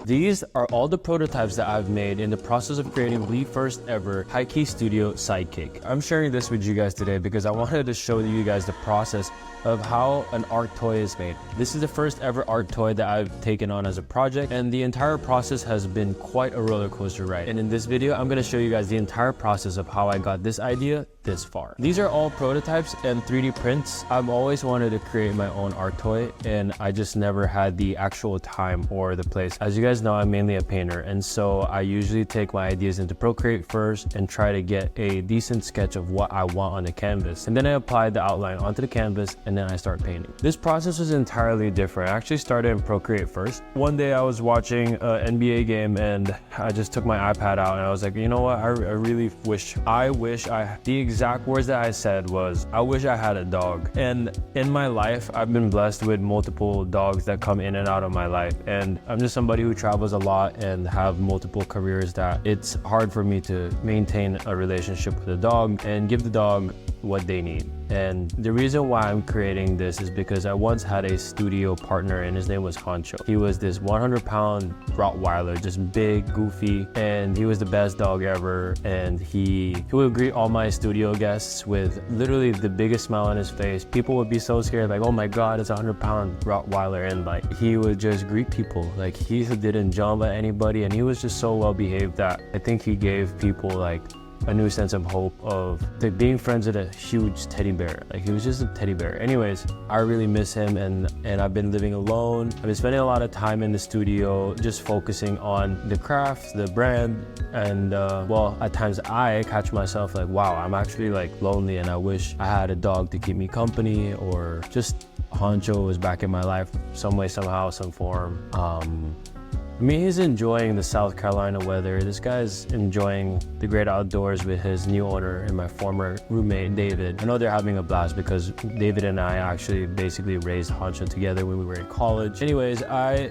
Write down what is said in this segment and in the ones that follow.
These are all the prototypes that I've made in the process of creating the first ever Haiki Studio SIDEKICK. I'm sharing this with you guys today because I wanted to show you guys the process of how an art toy is made. This is the first ever art toy that I've taken on as a project, and the entire process has been quite a roller coaster ride. And in this video, I'm gonna show you guys the entire process of how I got this idea this far. These are all prototypes and 3D prints. I've always wanted to create my own art toy, and I just never had the actual time or the place. As you guys know, I'm mainly a painter, and so I usually take my ideas into Procreate first and try to get a decent sketch of what I want on the canvas. And then I apply the outline onto the canvas, and then I start painting. This process was entirely different. I actually started in Procreate first. One day I was watching an NBA game, and I just took my iPad out, and I was like, you know what, I really wish the exact words that I said was, I wish I had a dog. And in my life, I've been blessed with multiple dogs that come in and out of my life. And I'm just somebody who travels a lot and have multiple careers that it's hard for me to maintain a relationship with a dog and give the dog what they need. And the reason why I'm creating this is because I once had a studio partner, and his name was Honcho. He was this 100-pound Rottweiler, just big, goofy, and he was the best dog ever. And he would greet all my studio guests with literally the biggest smile on his face. People would be so scared, like, oh my God, it's a 100-pound Rottweiler. And like, he would just greet people. Like, he didn't jump at anybody, and he was just so well behaved that I think he gave people like a new sense of hope of being friends with a huge teddy bear. Like, he was just a teddy bear. Anyways, I really miss him, and I've been living alone. I've been spending a lot of time in the studio just focusing on the craft, the brand, and well, at times I catch myself like, wow, I'm actually like lonely, and I wish I had a dog to keep me company, or just Honcho was back in my life some way, somehow, some form. I mean, he's enjoying the South Carolina weather. This guy's enjoying the great outdoors with his new owner and my former roommate, David. I know they're having a blast because David and I actually basically raised Honcho together when we were in college. Anyways, I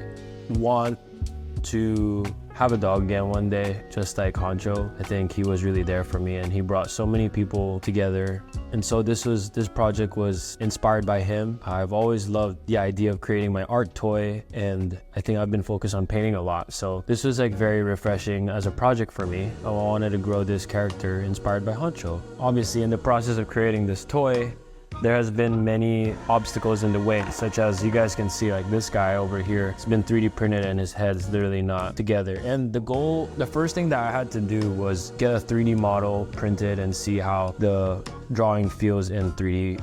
want to have a dog again one day, just like Honcho. I think he was really there for me, and he brought so many people together. And so this project was inspired by him. I've always loved the idea of creating my art toy, and I think I've been focused on painting a lot. So this was like very refreshing as a project for me. I wanted to grow this character inspired by Honcho. Obviously, in the process of creating this toy, there has been many obstacles in the way, such as you guys can see, like this guy over here, it's been 3D printed and his head's literally not together. And the first thing that I had to do was get a 3D model printed and see how the drawing feels in 3D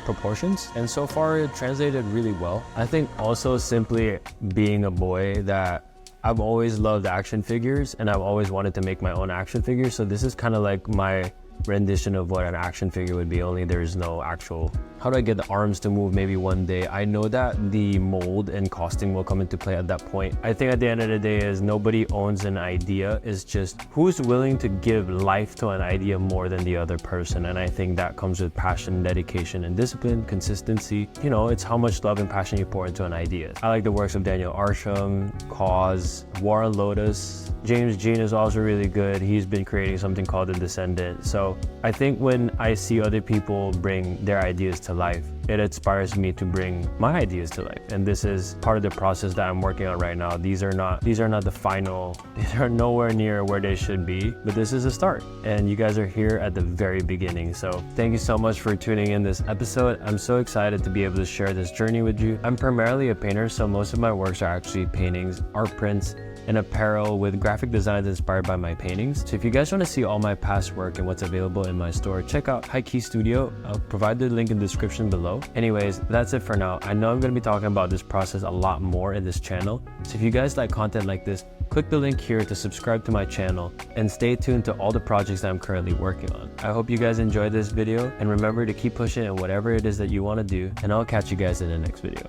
proportions. And so far it translated really well. I think also simply being a boy that I've always loved action figures, and I've always wanted to make my own action figures. So this is kind of like my rendition of what an action figure would be, only there's no actual, how do I get the arms to move maybe one day. I know that the mold and costing will come into play at that point. I think at the end of the day is nobody owns an idea, it's just who's willing to give life to an idea more than the other person. And I think that comes with passion, dedication, and discipline, consistency. You know, it's how much love and passion you pour into an idea. I like the works of Daniel Arsham, Cause, Warren Lotus. James Jean is also really good. He's been creating something called The Descendant. So I think when I see other people bring their ideas to life, it inspires me to bring my ideas to life. And this is part of the process that I'm working on right now. These are not the final, these are nowhere near where they should be, but this is a start. And you guys are here at the very beginning. So thank you so much for tuning in this episode. I'm so excited to be able to share this journey with you. I'm primarily a painter, so most of my works are actually paintings, art prints, and apparel with graphic designs inspired by my paintings. So if you guys want to see all my past work and what's available in my store, check out Haiki Studio. I'll provide the link in the description below. Anyways, that's it for now. I know I'm going to be talking about this process a lot more in this channel. So if you guys like content like this, click the link here to subscribe to my channel and stay tuned to all the projects that I'm currently working on. I hope you guys enjoyed this video, and remember to keep pushing in whatever it is that you want to do, and I'll catch you guys in the next video.